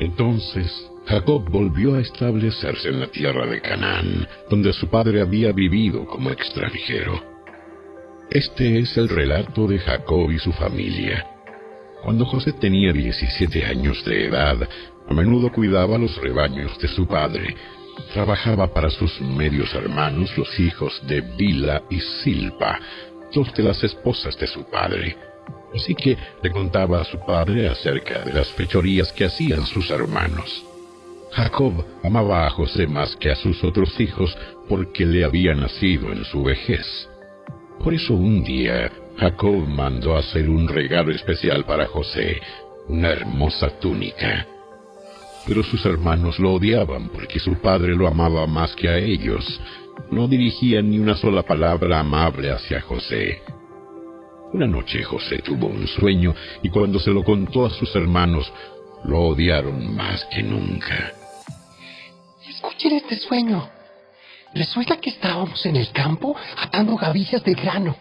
Entonces Jacob volvió a establecerse en la tierra de Canaán, donde su padre había vivido como extranjero. Este es el relato de Jacob y su familia. Cuando José tenía 17 años de edad, a menudo cuidaba los rebaños de su padre. Trabajaba para sus medios hermanos, los hijos de Bilha y Silpa, dos de las esposas de su padre. Así que le contaba a su padre acerca de las fechorías que hacían sus hermanos. Jacob amaba a José más que a sus otros hijos porque le había nacido en su vejez. Por eso un día Jacob mandó hacer un regalo especial para José, una hermosa túnica. Pero sus hermanos lo odiaban porque su padre lo amaba más que a ellos. No dirigían ni una sola palabra amable hacia José. Una noche José tuvo un sueño y cuando se lo contó a sus hermanos, lo odiaron más que nunca. Escuchen este sueño. Resulta que estábamos en el campo atando gavillas de grano.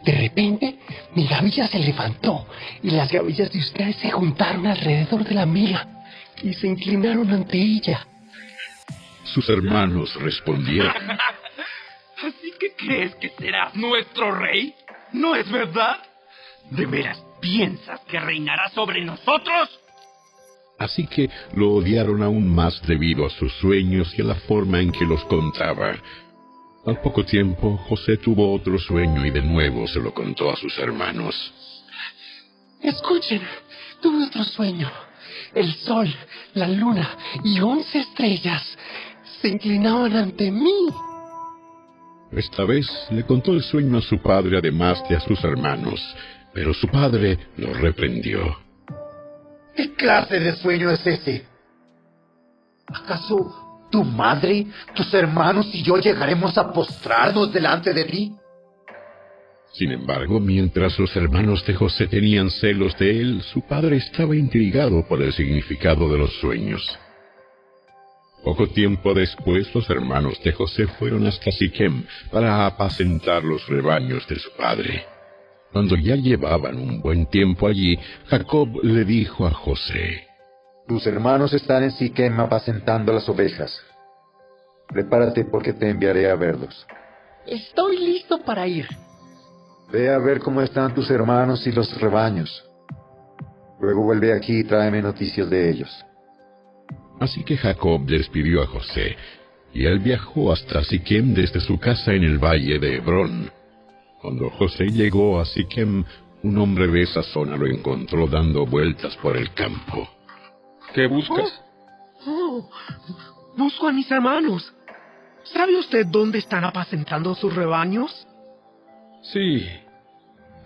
De repente, mi gavilla se levantó y las gavillas de ustedes se juntaron alrededor de la mía y se inclinaron ante ella. Sus hermanos respondieron: ¿Así que crees que serás nuestro rey? ¿No es verdad? ¿De veras piensas que reinará sobre nosotros? Así que lo odiaron aún más debido a sus sueños y a la forma en que los contaba. Al poco tiempo, José tuvo otro sueño y de nuevo se lo contó a sus hermanos. Escuchen, tuve otro sueño. El sol, la luna y 11 estrellas se inclinaban ante mí. Esta vez le contó el sueño a su padre además de a sus hermanos, pero su padre lo reprendió. ¿Qué clase de sueño es ese? ¿Acaso tu madre, tus hermanos y yo llegaremos a postrarnos delante de ti? Sin embargo, mientras los hermanos de José tenían celos de él, su padre estaba intrigado por el significado de los sueños. Poco tiempo después, los hermanos de José fueron hasta Siquem para apacentar los rebaños de su padre. Cuando ya llevaban un buen tiempo allí, Jacob le dijo a José: Tus hermanos están en Siquem apacentando las ovejas. Prepárate porque te enviaré a verlos. Estoy listo para ir. Ve a ver cómo están tus hermanos y los rebaños. Luego vuelve aquí y tráeme noticias de ellos. Así que Jacob despidió a José, y él viajó hasta Siquem desde su casa en el valle de Hebrón. Cuando José llegó a Siquem, un hombre de esa zona lo encontró dando vueltas por el campo. ¿Qué buscas? Busco a mis hermanos. ¿Sabe usted dónde están apacentando sus rebaños? Sí,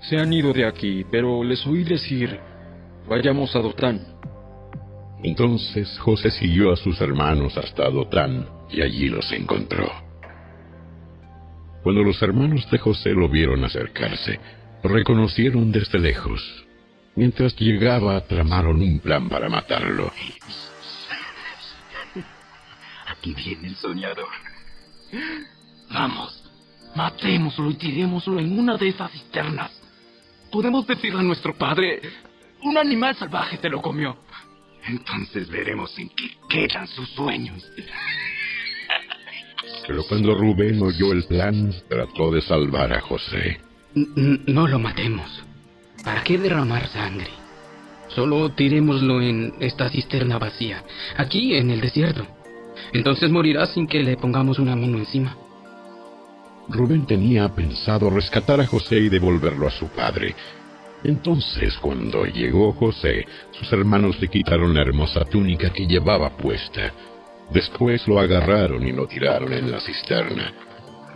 se han ido de aquí, pero les oí decir, vayamos a Dotán. Entonces José siguió a sus hermanos hasta Dotán, y allí los encontró. Cuando los hermanos de José lo vieron acercarse, lo reconocieron desde lejos. Mientras llegaba, tramaron un plan para matarlo. Aquí viene el soñador. Vamos, matémoslo y tirémoslo en una de esas cisternas. Podemos decirle a nuestro padre, un animal salvaje se lo comió. Entonces veremos en qué quedan sus sueños. Pero cuando Rubén oyó el plan, trató de salvar a José. No lo matemos. ¿Para qué derramar sangre? Solo tirémoslo en esta cisterna vacía, aquí en el desierto. Entonces morirá sin que le pongamos una mano encima. Rubén tenía pensado rescatar a José y devolverlo a su padre. Entonces, cuando llegó José, sus hermanos le quitaron la hermosa túnica que llevaba puesta. Después lo agarraron y lo tiraron en la cisterna.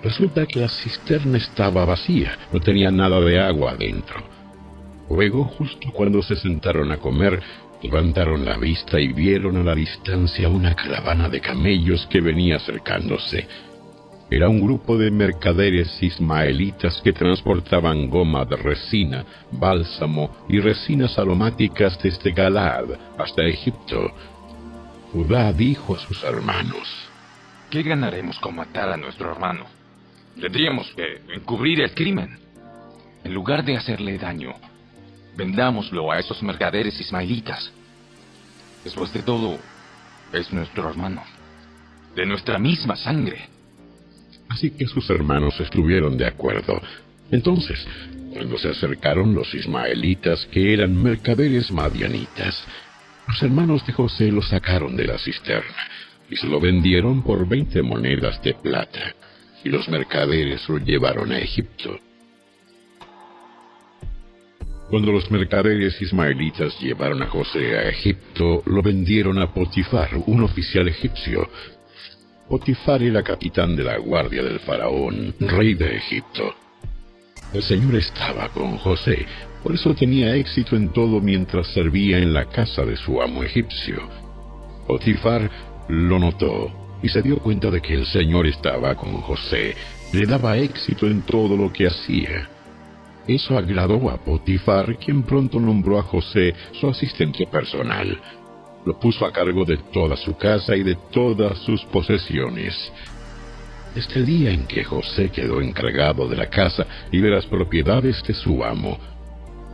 Resulta que la cisterna estaba vacía, no tenía nada de agua adentro. Luego, justo cuando se sentaron a comer, levantaron la vista y vieron a la distancia una caravana de camellos que venía acercándose. Era un grupo de mercaderes ismaelitas que transportaban goma de resina, bálsamo y resinas aromáticas desde Galaad hasta Egipto. Judá dijo a sus hermanos: ¿Qué ganaremos con matar a nuestro hermano? Tendríamos que encubrir el crimen. En lugar de hacerle daño, vendámoslo a esos mercaderes ismaelitas. Después de todo, es nuestro hermano, de nuestra misma sangre. Así que sus hermanos estuvieron de acuerdo. Entonces, cuando se acercaron los ismaelitas, que eran mercaderes madianitas, los hermanos de José lo sacaron de la cisterna y se lo vendieron por 20 monedas de plata, y los mercaderes lo llevaron a Egipto. Cuando los mercaderes ismaelitas llevaron a José a Egipto, lo vendieron a Potifar, un oficial egipcio. Potifar era capitán de la guardia del faraón, rey de Egipto. El Señor estaba con José, por eso tenía éxito en todo mientras servía en la casa de su amo egipcio. Potifar lo notó y se dio cuenta de que el Señor estaba con José, le daba éxito en todo lo que hacía. Eso agradó a Potifar, quien pronto nombró a José su asistente personal. Lo puso a cargo de toda su casa y de todas sus posesiones. Desde el día en que José quedó encargado de la casa y de las propiedades de su amo,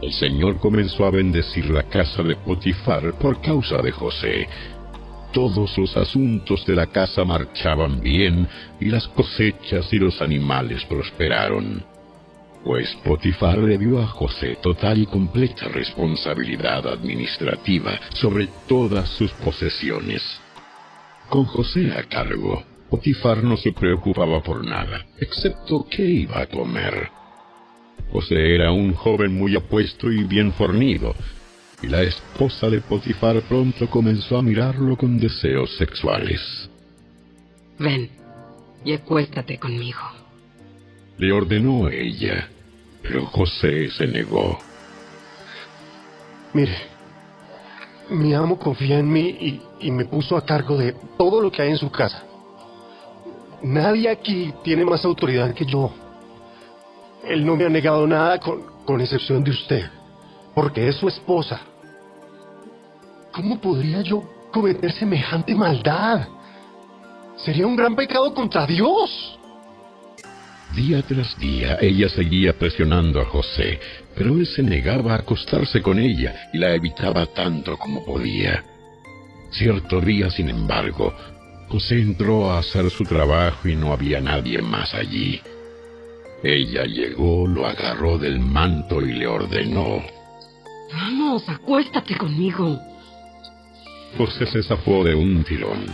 el Señor comenzó a bendecir la casa de Potifar por causa de José. Todos los asuntos de la casa marchaban bien y las cosechas y los animales prosperaron. Pues Potifar le dio a José total y completa responsabilidad administrativa sobre todas sus posesiones. Con José a cargo, Potifar no se preocupaba por nada, excepto qué iba a comer. José era un joven muy apuesto y bien fornido, y la esposa de Potifar pronto comenzó a mirarlo con deseos sexuales. Ven y acuéstate conmigo. Le ordenó ella, pero José se negó. Mire, mi amo confía en mí y me puso a cargo de todo lo que hay en su casa. Nadie aquí tiene más autoridad que yo. Él no me ha negado nada con excepción de usted, porque es su esposa. ¿Cómo podría yo cometer semejante maldad? Sería un gran pecado contra Dios. Día tras día ella seguía presionando a José, pero él se negaba a acostarse con ella y la evitaba tanto como podía. Cierto día, sin embargo, José entró a hacer su trabajo y no había nadie más allí. Ella llegó, lo agarró del manto y le ordenó: Vamos, acuéstate conmigo. José se zafó de un tirón,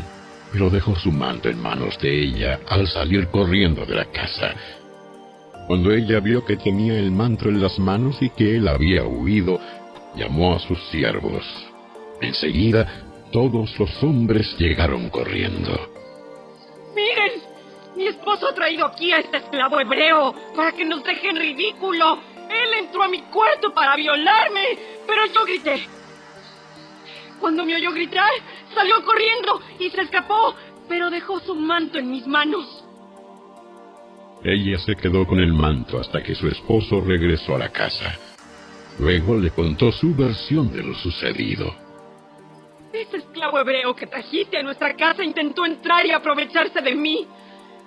pero dejó su manto en manos de ella al salir corriendo de la casa. Cuando ella vio que tenía el manto en las manos y que él había huido, llamó a sus siervos. Enseguida, todos los hombres llegaron corriendo. ¡Miren! Mi esposo ha traído aquí a este esclavo hebreo para que nos deje en ridículo. Él entró a mi cuarto para violarme, pero yo grité. Cuando me oyó gritar, salió corriendo y se escapó, pero dejó su manto en mis manos. Ella se quedó con el manto hasta que su esposo regresó a la casa. Luego le contó su versión de lo sucedido. Ese esclavo hebreo que trajiste a nuestra casa intentó entrar y aprovecharse de mí,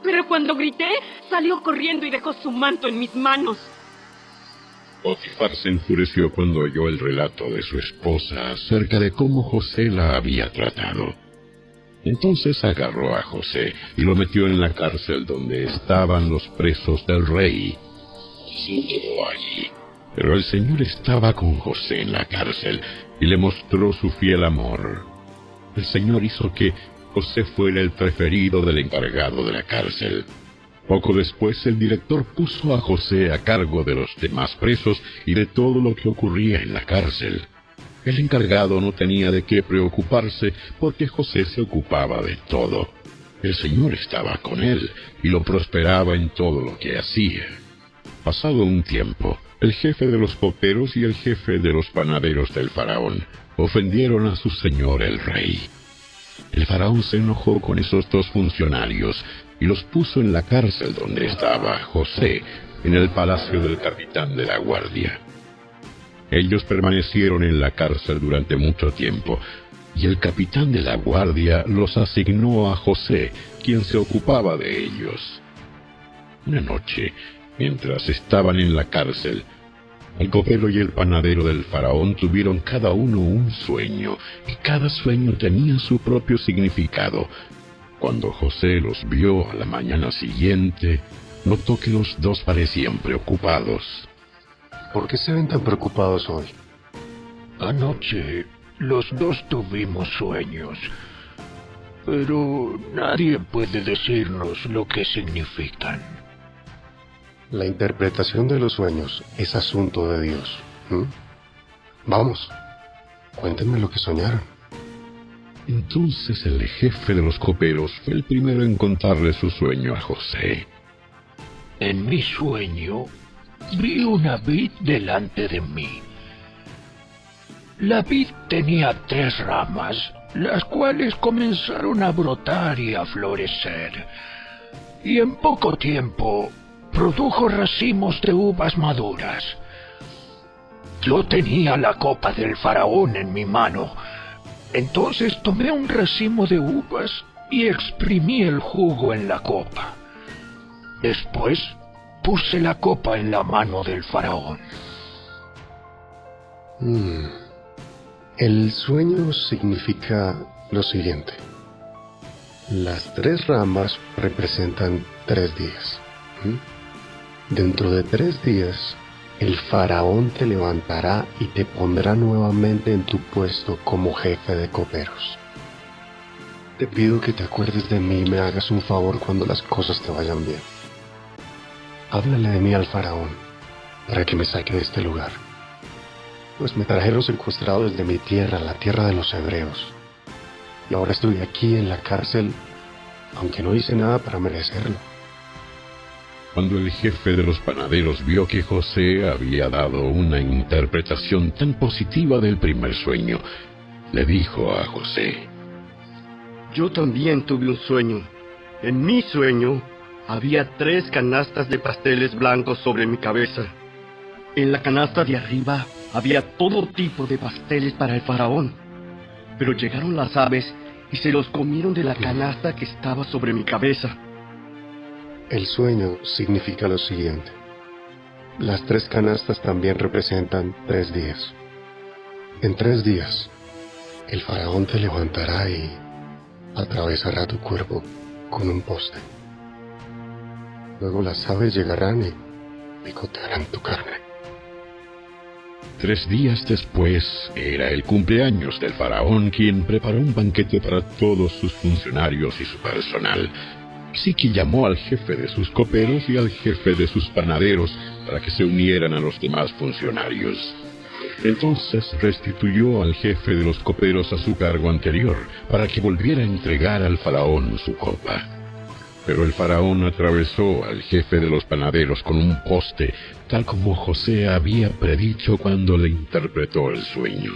pero cuando grité, salió corriendo y dejó su manto en mis manos. Potifar se enfureció cuando oyó el relato de su esposa acerca de cómo José la había tratado. Entonces agarró a José y lo metió en la cárcel donde estaban los presos del rey. Se quedó allí, pero el Señor estaba con José en la cárcel y le mostró su fiel amor. El Señor hizo que José fuera el preferido del encargado de la cárcel. Poco después, el director puso a José a cargo de los demás presos y de todo lo que ocurría en la cárcel. El encargado no tenía de qué preocuparse porque José se ocupaba de todo. El Señor estaba con él y lo prosperaba en todo lo que hacía. Pasado un tiempo, el jefe de los coperos y el jefe de los panaderos del faraón ofendieron a su señor el rey. El faraón se enojó con esos dos funcionarios y los puso en la cárcel donde estaba José, en el palacio del capitán de la guardia. Ellos permanecieron en la cárcel durante mucho tiempo, y el capitán de la guardia los asignó a José, quien se ocupaba de ellos. Una noche, mientras estaban en la cárcel, El copero y el panadero del faraón tuvieron cada uno un sueño, y cada sueño tenía su propio significado. Cuando José los vio a la mañana siguiente, notó que los dos parecían preocupados. ¿Por qué se ven tan preocupados hoy? Anoche los dos tuvimos sueños, pero nadie puede decirnos lo que significan. La interpretación de los sueños es asunto de Dios. Vamos, cuéntenme lo que soñaron. Entonces el jefe de los coperos fue el primero en contarle su sueño a José. En mi sueño vi una vid delante de mí. La vid tenía 3 ramas, las cuales comenzaron a brotar y a florecer, y en poco tiempo produjo racimos de uvas maduras. Yo tenía la copa del faraón en mi mano, entonces tomé un racimo de uvas y exprimí el jugo en la copa. Después puse la copa en la mano del faraón. El sueño significa lo siguiente. Las 3 ramas representan 3 días. Dentro de 3 días, el faraón te levantará y te pondrá nuevamente en tu puesto como jefe de coperos. Te pido que te acuerdes de mí y me hagas un favor cuando las cosas te vayan bien. Háblale de mí al faraón para que me saque de este lugar, pues me trajeron secuestrado desde mi tierra, la tierra de los hebreos, y ahora estoy aquí en la cárcel, aunque no hice nada para merecerlo. Cuando el jefe de los panaderos vio que José había dado una interpretación tan positiva del primer sueño, le dijo a José: Yo también tuve un sueño. En mi sueño había 3 canastas de pasteles blancos sobre mi cabeza. En la canasta de arriba había todo tipo de pasteles para el faraón, pero llegaron las aves y se los comieron de la canasta que estaba sobre mi cabeza. El sueño significa lo siguiente. Las 3 canastas también representan 3 días. En 3 días, el faraón te levantará y atravesará tu cuerpo con un poste. Luego las aves llegarán y picotearán tu carne. 3 días después era el cumpleaños del faraón, quien preparó un banquete para todos sus funcionarios y su personal. Así que llamó al jefe de sus coperos y al jefe de sus panaderos para que se unieran a los demás funcionarios. Entonces restituyó al jefe de los coperos a su cargo anterior para que volviera a entregar al faraón su copa. Pero el faraón atravesó al jefe de los panaderos con un poste, tal como José había predicho cuando le interpretó el sueño.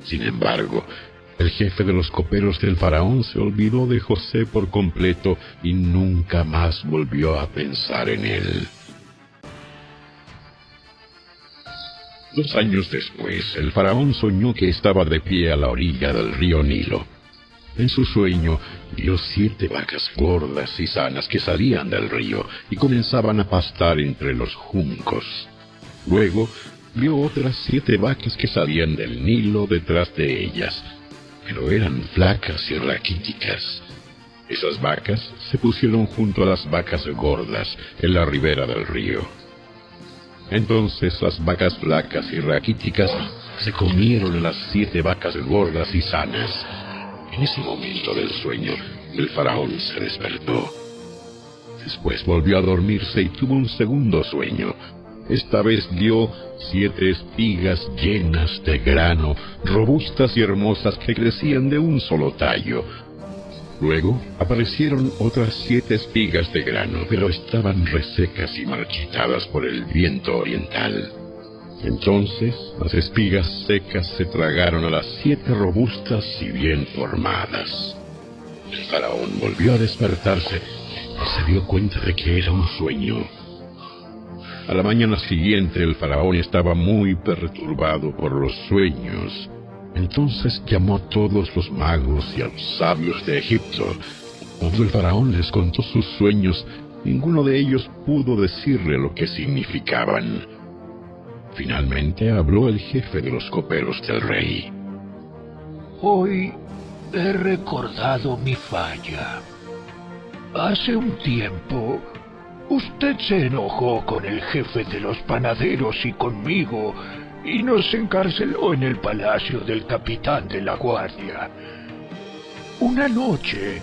Sin embargo, el jefe de los coperos del faraón se olvidó de José por completo y nunca más volvió a pensar en él. 2 años después, el faraón soñó que estaba de pie a la orilla del río Nilo. En su sueño, vio 7 vacas gordas y sanas que salían del río y comenzaban a pastar entre los juncos. Luego, vio otras 7 vacas que salían del Nilo detrás de ellas, pero eran flacas y raquíticas. Esas vacas se pusieron junto a las vacas gordas en la ribera del río. Entonces las vacas flacas y raquíticas se comieron a las 7 vacas gordas y sanas. En ese momento del sueño, el faraón se despertó. Después volvió a dormirse y tuvo un segundo sueño. Esta vez vio 7 espigas llenas de grano, robustas y hermosas que crecían de un solo tallo. Luego aparecieron otras 7 espigas de grano, pero estaban resecas y marchitadas por el viento oriental. Entonces las espigas secas se tragaron a las 7 robustas y bien formadas. El faraón volvió a despertarse y se dio cuenta de que era un sueño. A la mañana siguiente el faraón estaba muy perturbado por los sueños. Entonces llamó a todos los magos y a los sabios de Egipto. Cuando el faraón les contó sus sueños, ninguno de ellos pudo decirle lo que significaban. Finalmente habló el jefe de los coperos del rey. Hoy he recordado mi falla. Hace un tiempo, usted se enojó con el jefe de los panaderos y conmigo, y nos encarceló en el palacio del capitán de la guardia. Una noche,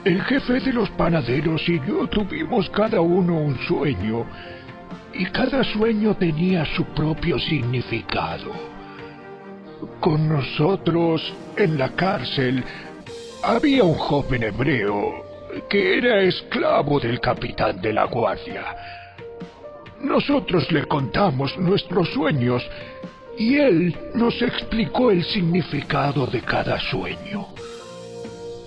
el jefe de los panaderos y yo tuvimos cada uno un sueño, y cada sueño tenía su propio significado. Con nosotros, en la cárcel, había un joven hebreo que era esclavo del capitán de la guardia. Nosotros le contamos nuestros sueños y él nos explicó el significado de cada sueño.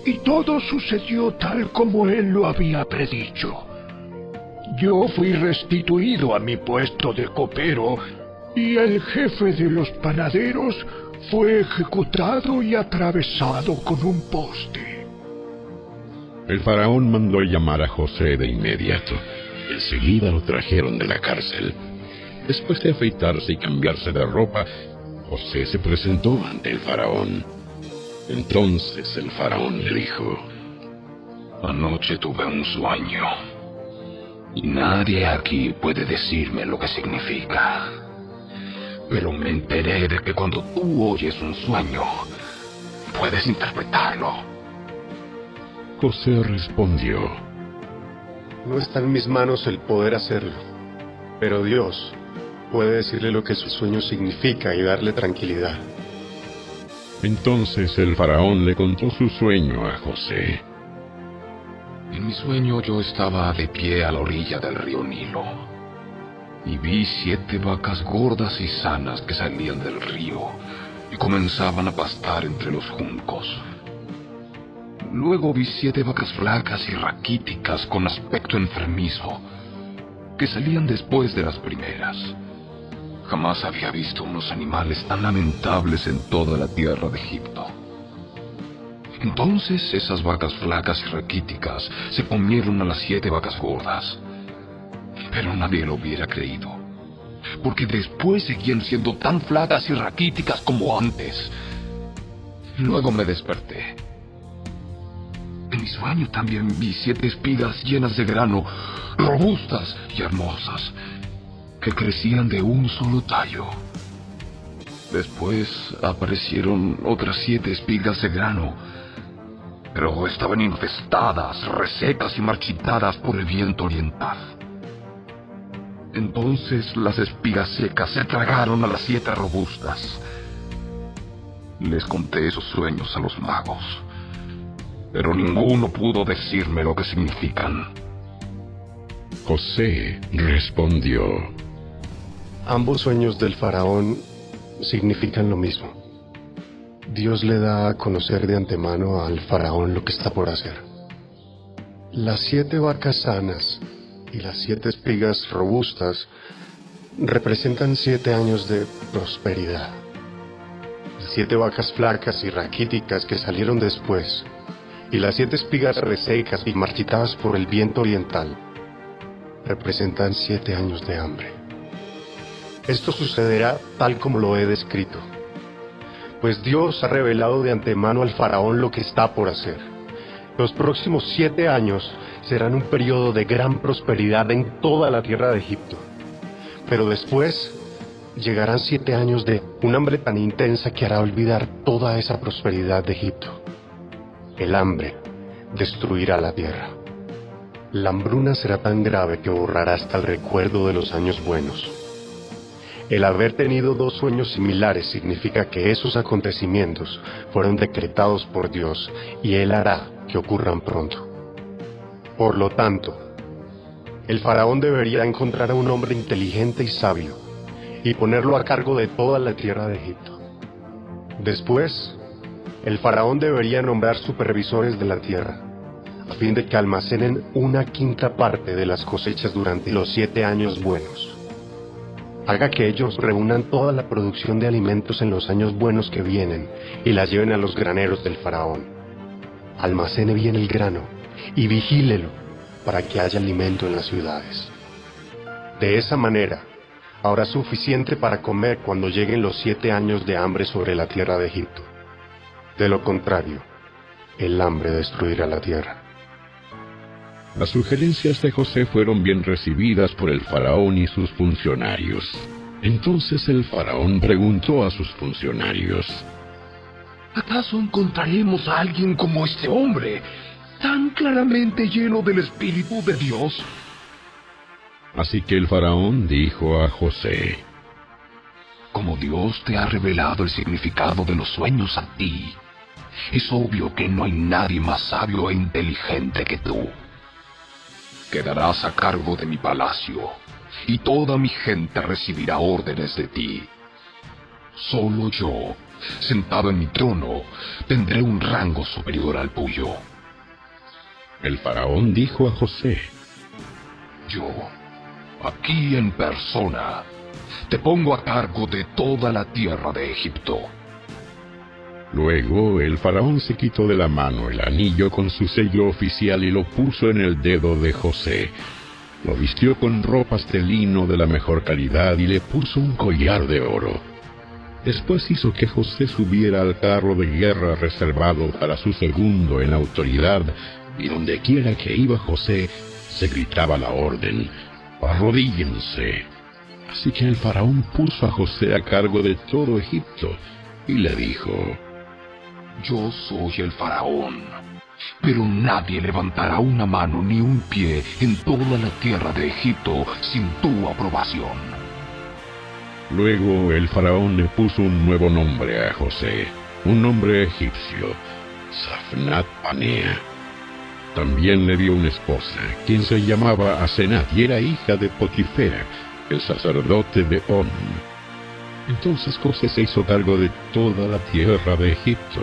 Y todo sucedió tal como él lo había predicho. Yo fui restituido a mi puesto de copero y el jefe de los panaderos fue ejecutado y atravesado con un poste. El faraón mandó llamar a José de inmediato. Enseguida lo trajeron de la cárcel. Después de afeitarse y cambiarse de ropa, José se presentó ante el faraón. Entonces el faraón le dijo: Anoche tuve un sueño, y nadie aquí puede decirme lo que significa. Pero me enteré de que cuando tú oyes un sueño, puedes interpretarlo. José respondió: No está en mis manos el poder hacerlo, pero Dios puede decirle lo que su sueño significa y darle tranquilidad. Entonces el faraón le contó su sueño a José. En mi sueño yo estaba de pie a la orilla del río Nilo, y vi 7 vacas gordas y sanas que salían del río y comenzaban a pastar entre los juncos. Luego vi 7 vacas flacas y raquíticas con aspecto enfermizo, que salían después de las primeras. Jamás había visto unos animales tan lamentables en toda la tierra de Egipto. Entonces esas vacas flacas y raquíticas se comieron a las 7 vacas gordas. Pero nadie lo hubiera creído, porque después seguían siendo tan flacas y raquíticas como antes. Luego me desperté. En mi sueño también vi 7 espigas llenas de grano, robustas y hermosas, que crecían de un solo tallo. Después aparecieron otras 7 espigas de grano, pero estaban infestadas, resecas y marchitadas por el viento oriental. Entonces las espigas secas se tragaron a las 7 robustas. Les conté esos sueños a los magos, pero ninguno pudo decirme lo que significan. José respondió: Ambos sueños del faraón significan lo mismo. Dios le da a conocer de antemano al faraón lo que está por hacer. Las 7 vacas sanas y las 7 espigas robustas representan 7 años de prosperidad. Las 7 vacas flacas y raquíticas que salieron después, y las 7 espigas resecas y marchitadas por el viento oriental, representan 7 años de hambre. Esto sucederá tal como lo he descrito, pues Dios ha revelado de antemano al faraón lo que está por hacer. Los próximos 7 años serán un periodo de gran prosperidad en toda la tierra de Egipto. Pero después llegarán 7 años de un hambre tan intensa que hará olvidar toda esa prosperidad de Egipto. El hambre destruirá la tierra. La hambruna será tan grave que borrará hasta el recuerdo de los años buenos. El haber tenido 2 sueños similares significa que esos acontecimientos fueron decretados por Dios y Él hará que ocurran pronto. Por lo tanto, el faraón debería encontrar a un hombre inteligente y sabio y ponerlo a cargo de toda la tierra de Egipto. Después, el faraón debería nombrar supervisores de la tierra, a fin de que almacenen 1/5 parte de las cosechas durante los 7 años buenos. Haga que ellos reúnan toda la producción de alimentos en los años buenos que vienen y la lleven a los graneros del faraón. Almacene bien el grano y vigílelo para que haya alimento en las ciudades. De esa manera, Habrá suficiente para comer cuando lleguen los 7 años de hambre sobre la tierra de Egipto. De lo contrario, el hambre destruirá la tierra. Las sugerencias de José fueron bien recibidas por el faraón y sus funcionarios. Entonces el faraón preguntó a sus funcionarios: ¿acaso encontraremos a alguien como este hombre, tan claramente lleno del Espíritu de Dios? Así que el faraón dijo a José: como Dios te ha revelado el significado de los sueños a ti, es obvio que no hay nadie más sabio e inteligente que tú. Quedarás a cargo de mi palacio, y toda mi gente recibirá órdenes de ti. Solo yo, sentado en mi trono, tendré un rango superior al tuyo. El faraón dijo a José: yo, aquí en persona, te pongo a cargo de toda la tierra de Egipto. Luego el faraón se quitó de la mano el anillo con su sello oficial y lo puso en el dedo de José. Lo vistió con ropas de lino de la mejor calidad y le puso un collar de oro. Después hizo que José subiera al carro de guerra reservado para su segundo en autoridad, y donde quiera que iba José, se gritaba la orden: arrodíllense. Así que el faraón puso a José a cargo de todo Egipto y le dijo: yo soy el faraón, pero nadie levantará una mano ni un pie en toda la tierra de Egipto sin tu aprobación. Luego el faraón le puso un nuevo nombre a José, un nombre egipcio, Safnat Panea. También le dio una esposa, quien se llamaba Asenat y era hija de Potifera, el sacerdote de On. Entonces José se hizo cargo de toda la tierra de Egipto.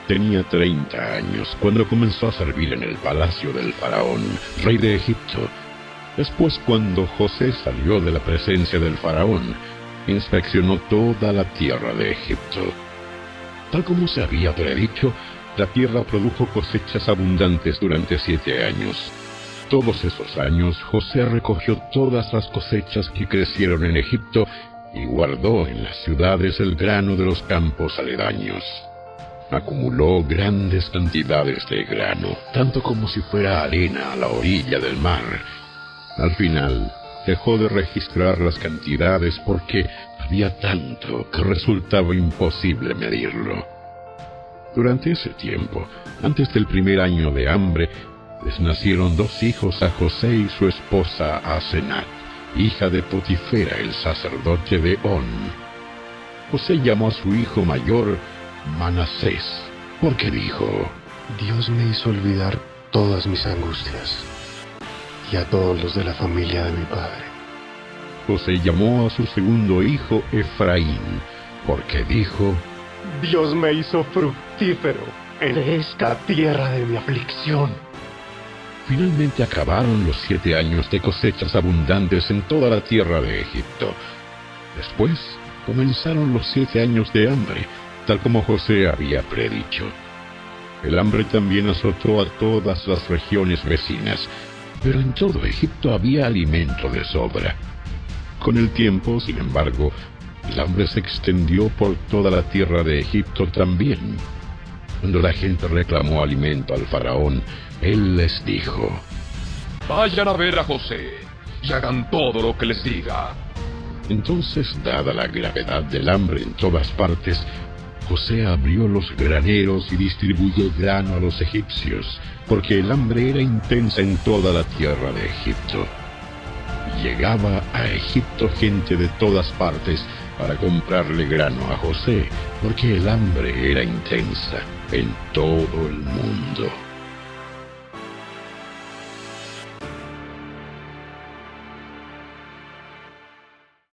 Tenía 30 años cuando comenzó a servir en el palacio del faraón, rey de Egipto. Después, cuando José salió de la presencia del faraón, inspeccionó toda la tierra de Egipto. Tal como se había predicho, la tierra produjo cosechas abundantes durante 7 años. Todos esos años, José recogió todas las cosechas que crecieron en Egipto y guardó en las ciudades el grano de los campos aledaños. Acumuló grandes cantidades de grano, tanto como si fuera arena a la orilla del mar. Al final, dejó de registrar las cantidades porque había tanto que resultaba imposible medirlo. Durante ese tiempo, antes del primer año de hambre, les nacieron 2 hijos a José y su esposa Asenat, hija de Potifera, el sacerdote de On. José llamó a su hijo mayor Manasés, porque dijo: Dios me hizo olvidar todas mis angustias, y a todos los de la familia de mi padre. José llamó a su segundo hijo Efraín, porque dijo: Dios me hizo fructífero en esta tierra de mi aflicción. Finalmente acabaron los 7 años de cosechas abundantes en toda la tierra de Egipto. Después comenzaron los 7 años de hambre, tal como José había predicho. El hambre también azotó a todas las regiones vecinas, pero en todo Egipto había alimento de sobra. Con el tiempo, sin embargo, el hambre se extendió por toda la tierra de Egipto también. Cuando la gente reclamó alimento al faraón, él les dijo: vayan a ver a José y hagan todo lo que les diga. Entonces, dada la gravedad del hambre en todas partes, José abrió los graneros y distribuyó grano a los egipcios, porque el hambre era intensa en toda la tierra de Egipto. Llegaba a Egipto gente de todas partes para comprarle grano a José, porque el hambre era intensa en todo el mundo.